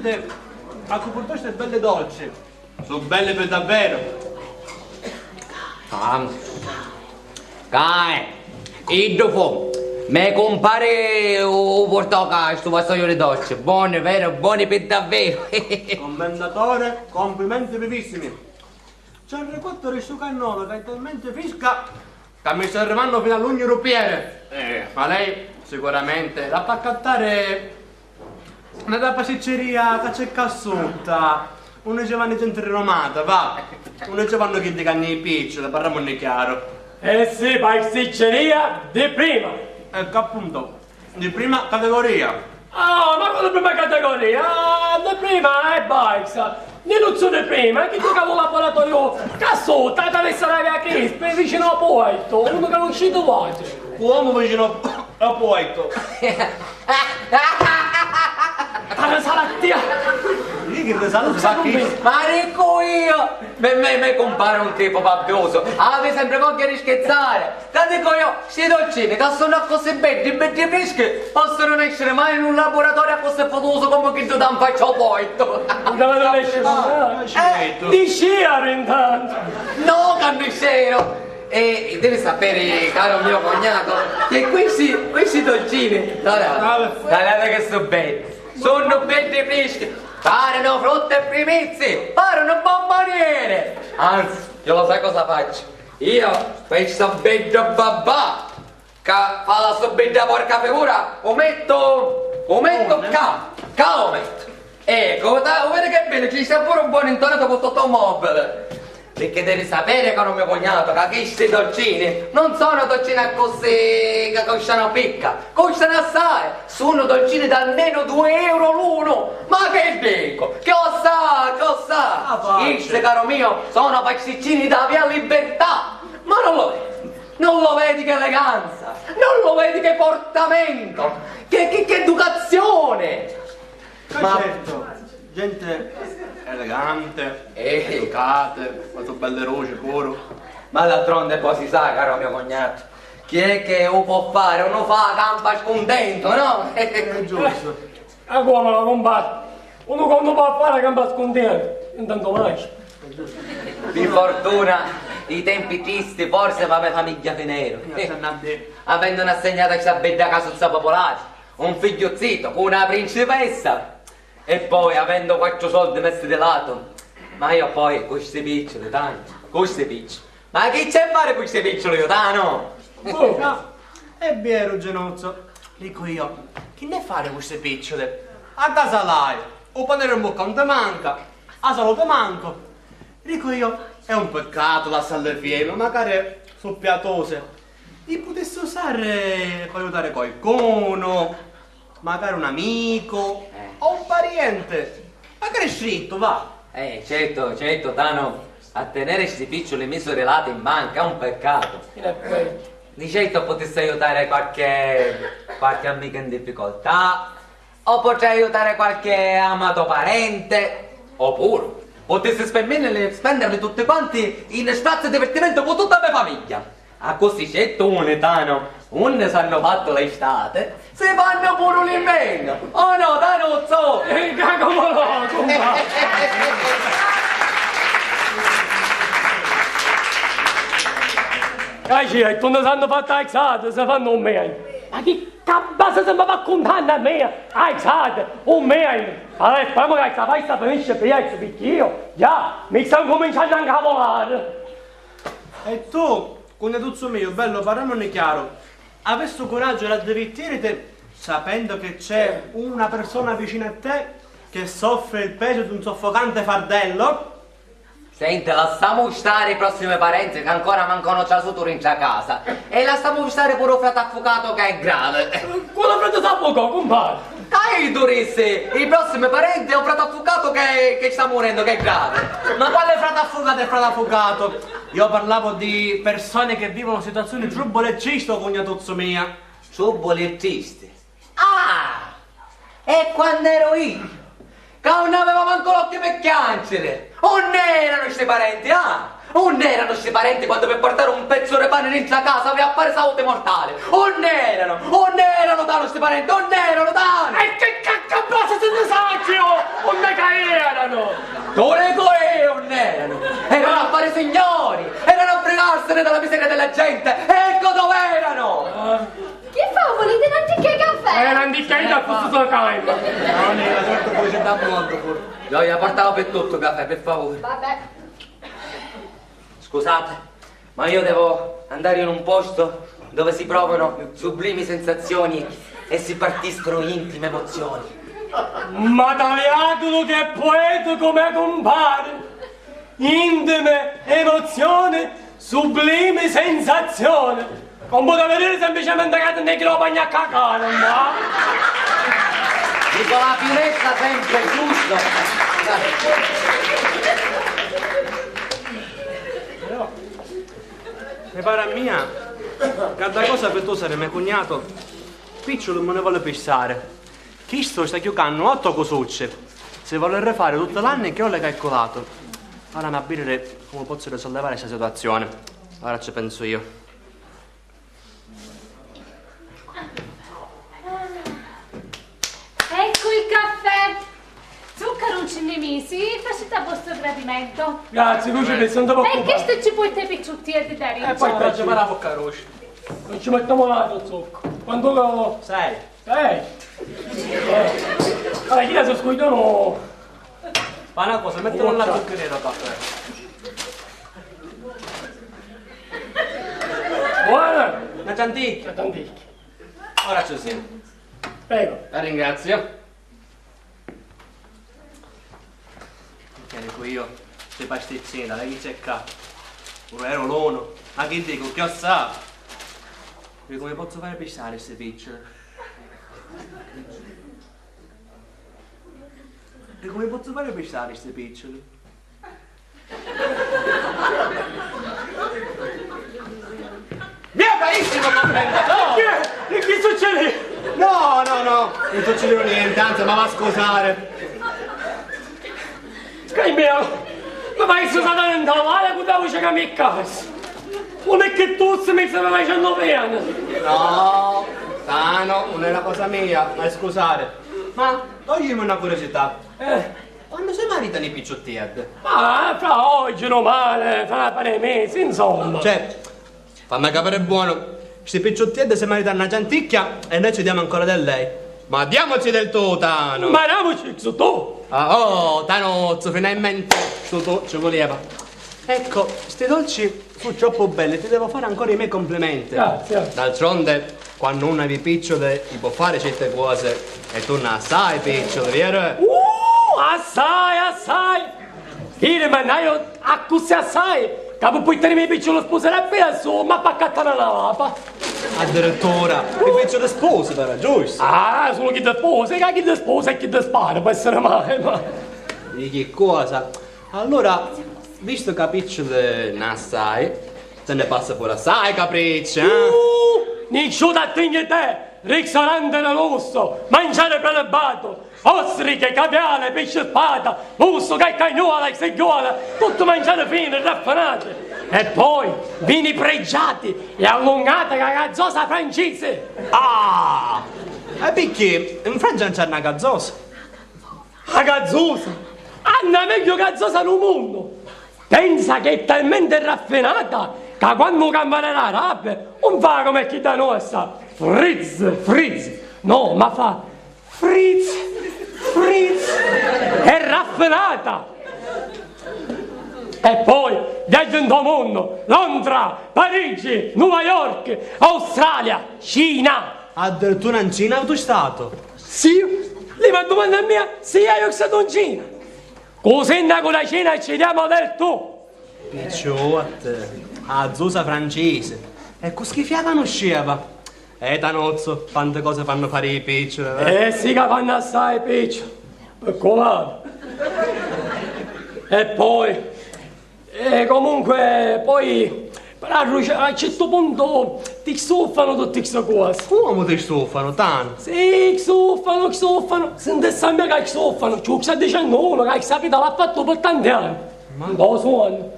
gente a cui portaste belle dolci. Sono belle per davvero. E dopo mi compare o portò sto vassoio dolce. Buone, vero? Buone per davvero. Commendatore, complimenti vivissimi. C'è il requattore su cannolo che è talmente fisca che mi serviranno fino all'ugno rupiere. Ma lei sicuramente la fa accattare una pasticceria che c'è cassutta. Uno ci vanno gente rinomata, va. Uno ci vanno che di canne piccioli, parliamone chiaro. Eh sì, pasticceria di prima. Ecco appunto, di prima categoria. Ah, ma quella prima categoria? Ah, di prima è Bikes. Non sono di prima, che tu cavo laboratorio cassota, ti avesse la via Crispe vicino a Poetto, uno che non è uscito oggi. Uomo vicino a Poetto. Tale salattia! Lì che pesante fa chi? Ma dico io! Me compare un tipo pappioso. Avete sempre voglia di scherzare. Te dico io, sti dolcini che sono così belli freschi, possono non essere mai in un laboratorio così fatoso come che tu dan faccio Poetto. Dove non esce? Di sciare intanto! No, carnicero! E devi sapere, caro mio cognato, che questi dolcini, guardate che sono belli, sono belli freschi, parano frutta e primizie, parano bomboniere. Anzi, io lo sai cosa faccio? Io, questo bello babà, che fa la sua bella porca figura, lo metto lo metto. Ecco, vedi che bello, ci sta pure un buon intonato con tutto il mobile. Perché devi sapere, caro mio cognato, che questi dolcini non sono dolcini così che costano picca, costano assai, sono dolcini da almeno 2 euro l'uno. Ma che dico? Che ossa! Questi, caro mio, sono pasticcini da via Libertà. Ma non lo vedi che eleganza, non lo vedi che portamento, che educazione. Ma certo, gente elegante, educate, fatto belle roce pure. Ma d'altronde poi si sa, caro mio cognato, chi è che lo può fare? Uno fa campa scontento, no? È giusto. E come la combatte? Uno quando va a fare campa scontento, intanto mai. Di fortuna, i tempi tristi, forse va per famiglia Finero. Avendo assegnato questa bella casuzza popolare, un figlio zitto con una principessa. E poi avendo 4 soldi messi di lato, ma io poi questi piccioli, tanto, questi piccioli. Ma che c'è a fare con questi piccioli, io, no? È vero, Genozzo. Dico io, che ne fare queste picciole? A casa lai, o panere in bocca non te manca, a salute manco. Dico io, è un peccato lasciarle fieme, magari sono piatose. Li potessi usare per aiutare qualcuno. Magari un amico o un parente, magari scritto, va. Certo, Tano, a tenere questi piccioli misurelati in banca è un peccato. Di certo potessi aiutare qualche amico in difficoltà, o potrei aiutare qualche amato parente, oppure potessi spenderli tutti quanti in spazio di divertimento con tutta la mia famiglia. A così certo un sanno fatto l'estate, si fanno pure l'impegno. Oh no, Danuzzo! Come no, compadre? Ci tu ne sanno fatta exate, se fanno un me. Ma che cabassa se mi va contando a me? Exate, un me. Allora, speriamo che questa festa finisce presto, perché io, già, mi sto cominciando a incavolare. E tu, cognatuzzo mio, bello, parliamone chiaro. Avessi coraggio di addirittirti sapendo che c'è una persona vicino a te che soffre il peso di un soffocante fardello? Senti, lasciamo stare i prossimi parenti che ancora mancano già su in casa. E lasciamo stare pure un frate affogato che è grave. Quello frate s'avvocò, compadre. Dai, Dorissi, i prossimi parenti è un frate affogato che sta morendo, che è grave. Ma quale frate affogato è frate affogato? Io parlavo di persone che vivono situazioni truboleggiste, cognatuzzo mia. Truboleggiste? Ah! E quando ero io? Che non avevo manco l'occhio per piangere! Non erano questi parenti, ah! Non erano questi parenti quando per portare un pezzo di pane dentro la casa aveva appare salute mortale! Non erano Tano questi parenti, non erano Tano! E che cacca basta se ne sacchio! Non non erano! Erano a fare signori! Erano a fregarsene dalla miseria della gente! Ecco dove erano! Che fa? Volete un antiche caffè? Non ti chiedi a questo tuo campo. No, nella certo poi c'è da molto pure. Gioia, portavo per tutto caffè, per favore. Vabbè. Scusate, ma io devo andare in un posto dove si provano sublimi sensazioni e si partiscono intime emozioni. Ma tagliatelo che poeta come compare, intime emozioni, sublime sensazioni. Non potete vedere semplicemente che te ne quiero bagna a cagare, ma? Dico la finezza sempre, giusto? Però, mi pare a mia, che da cosa per tu sarei mio cognato, Picciolo me ne vuole pensare. Chi sto sta chiucando 8 cosucce, se vuole fare tutto l'anno che ho le calcolato. Ora mi abire come posso risollevare questa situazione. Ora ci penso io. Ecco il caffè. Zucchero un cinemisi, facete a vostro gradimento. Grazie, Luce, mi sono dopo E che sto ci puoi te picciottietti da E poi Faccio fare la bocca rossa. non ci mettiamo l'altro zucchero. Quando lo... 6. Allora, chi la so scuidano? Fa una cosa, mettilo nella zuccheriera caffè. Buona! Una cianticchia. Tanticchi. Ora ci siamo. Prego. La ringrazio. Che dico io, queste pasticcine, da chi c'è qua? Un ero l'uno. Ma che dico, che sa? Dico, come posso fare pesare queste picciole? Dico, come posso fare pesare queste picciole? Mio carissimo commentatore! Che succede? No, non succede niente, anzi, ma va a scusare. Cari mio, ma vai su satana in male con la voce che mi casa. Non è che tu mi stai facendo bene. No, Tano, non è una cosa mia, ma scusare. Ma toglimi una curiosità. Quando si maritano i picciottietti? Ma fra oggi non male, fra un paio di mesi, insomma. Cioè, fammi capire buono. Questi picciottietti si maritano una cianticchia e noi ci diamo ancora del lei. Ma diamoci del tuo, Tano. Ma andiamoci su tu. Oh, Tanozzo, finalmente tu ci voleva. Ecco, sti dolci sono troppo belli, ti devo fare ancora i miei complimenti. Grazie. D'altronde, quando uno di picciole ti può fare certe cose e tu ne sai picciole, vero? Assai. Io ma io a così assai. Capo poi tenere i piccoli sposerebbe adesso, ma paccatta la lava. Addirittura, ti piccole spose però, giusto? Ah, solo chi ti sposa, che chi ti sposa e chi ti spara, può essere mai, ma... Di che cosa? Allora, visto che picciole ne sai, se ne passa pure assai capricci, Niccio da te, ristorante rosso, mangiare prelebato, ostriche, caviale, pesce spada, musso, cagnola e seggiola, tutto mangiare fine, raffinate. E poi vini pregiati e allungata la gazzosa francese. Ah! E perché in Francia non c'è una gazzosa? La gazzosa? Anna meglio gazzosa nel mondo. Pensa che è talmente raffinata che quando campana la rabbia non fa come chi da nostra. Frizz. No, ma fa frizz. È raffinata. E poi viaggio in tutto il mondo. Londra, Parigi, New York, Australia, Cina. Addirittura in Cina tu stato? Sì, lì ma domanda a me se io sono stato in Cina. Così con la Cina ci diamo del tu. Picciotte, a zosa francese. E con schifiata non sceva. Tanozzo, quante cose fanno fare i piccoli. Sì che fanno assai piccioli. Piccolati. E poi... comunque, poi... Però a un certo punto ti stuffano tutte queste cose. Come ti stufano, tanto? Sì, stuffano. Senti sempre che stuffano. Ciò che sta dicendo uno che sapete l'ha fatto per tanti anni. Ma lo suono.